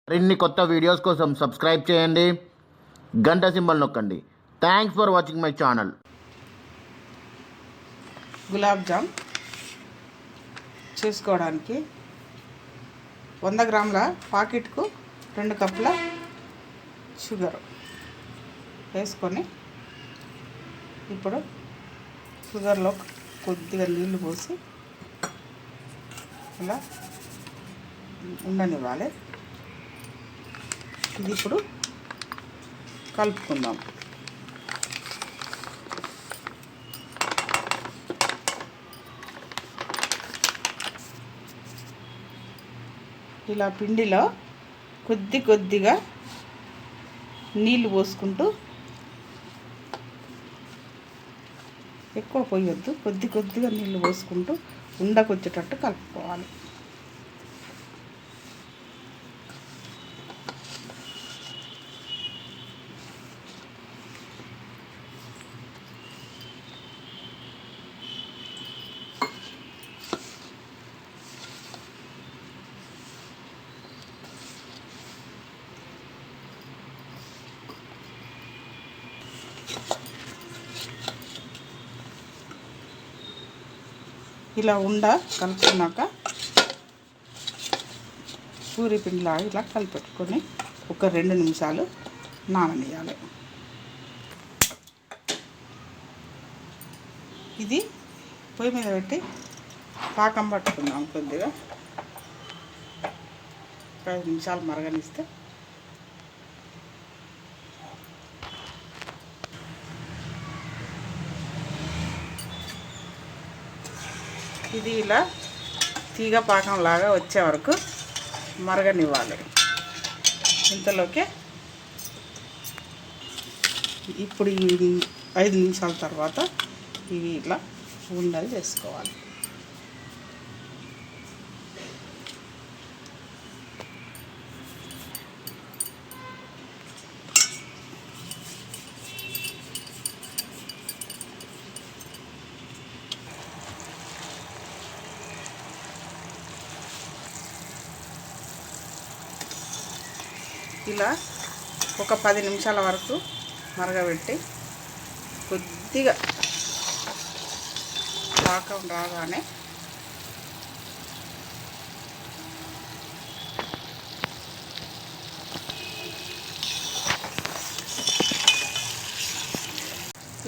మరిన్ని కొత్త వీడియోస్ కోసం సబ్స్క్రైబ్ చేయండి, గంట సింబల్ నొక్కండి. Thanks for watching my channel. Gulab jam చేసుకోవడానికి 100 గ్రాముల పాకెట్కు 2 కప్పుల షుగర్ వేసుకొని ఇప్పుడు షుగర్లో కొద్దిగా నీళ్లు పోసి ఇలా ఉండనివ్వాలి. ఇది ఇప్పుడు కలుపుకుందాం. ఇలా పిండిలో కొద్దిగా నీళ్ళు పోసుకుంటూ, ఎక్కువ పోయొద్దు, కొద్దిగా నీళ్ళు పోసుకుంటూ ఉండకొచ్చేటట్టు కలుపుకోవాలి. ఇలా కలుపుకున్నాక పూరి పిండిలా ఇలా కలిపెట్టుకొని ఒక 2 నిమిషాలు నాననియాలి. ఇది పొయ్యి మీద పెట్టి పాకం పట్టుకుందాం. కొద్దిగా 5 నిమిషాలు మరగనిస్తే ఇది ఇలా తీగ పాకం లాగా వచ్చే వరకు మరగనివ్వాలి. ఇంతలోకే ఇప్పుడు 5 నిమిషాల తర్వాత ఇవి ఇలా ఉండలు చేసుకోవాలి. ఇలా ఒక 10 నిమిషాల వరకు మరగబెట్టి కొద్దిగా పాకం రాగానే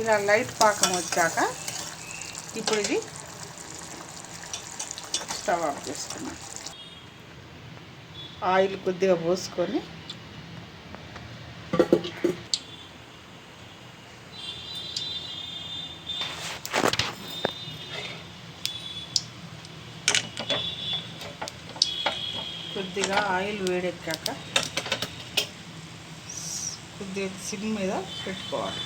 ఇలా లైట్ పాకం వచ్చాక ఇప్పుడు ఇది స్టవ్ ఆఫ్ చేసుకున్నాం. ఆయిల్ కొద్దిగా పోసుకొని కొద్దిగా ఆయిల్ వేడెక్కాక కొద్దిగా సిమ్ మీద పెట్టుకోవాలి.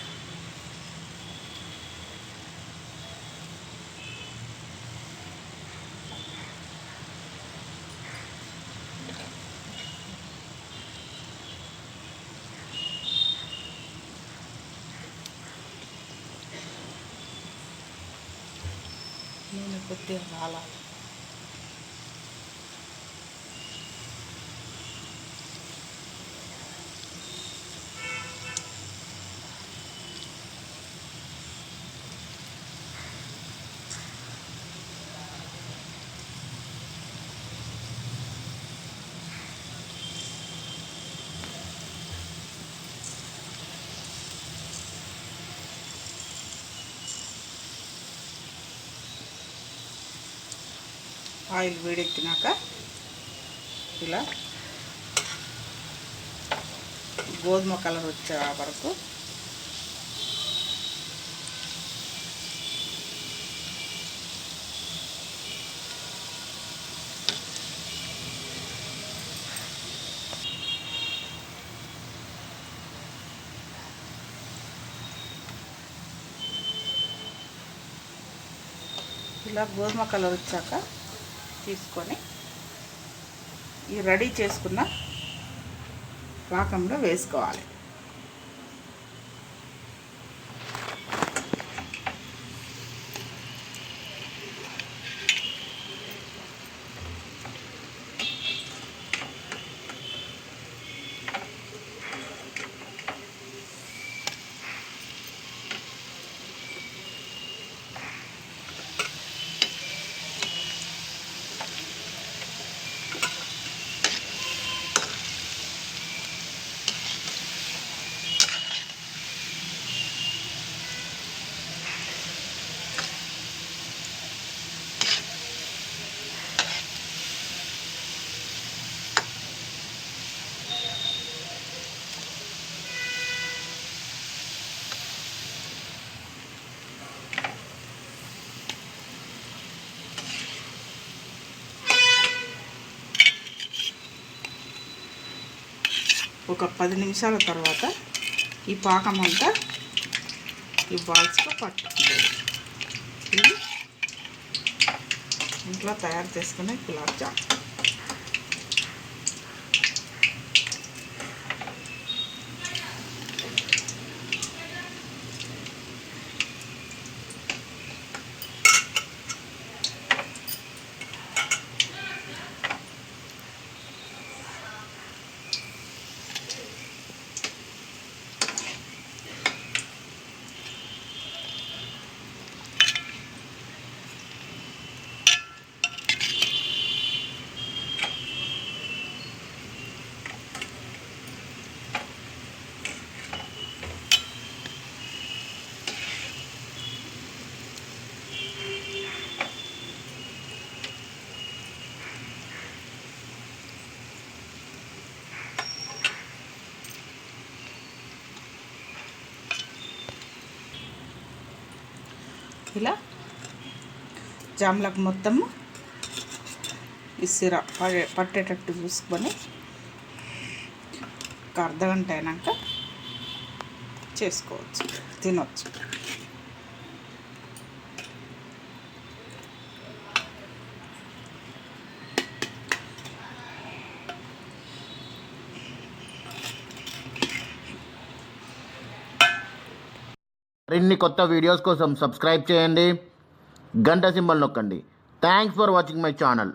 నేను కొద్దిగా కాలాలి. ఆయిల్ వేడెక్కినాక ఇలా గోధుమ కలర్ వచ్చే వరకు ఇలా గోధుమ కలర్ వచ్చాక తీసుకొని ఈ రెడీ చేసుకున్న పాకంలో వేసుకోవాలి. ఒక 10 నిమిషాల తర్వాత ఈ పాకం అంతా ఈ బాల్స్లో పట్టుకుంటుంది. ఇది ఇంట్లో తయారు చేసుకునే గులాబ్ జామ్. ఇలా జామ్లకు మొత్తము ఈ సిర పట్టేటట్టు చూసుకొని ఒక అర్ధగంట అయినాక చేసుకోవచ్చు, తినవచ్చు. మరిన్ని కొత్త వీడియోస్ కోసం సబ్స్క్రైబ్ చేయండి, గంట సింబల్ నొక్కండి. Thanks for watching my channel.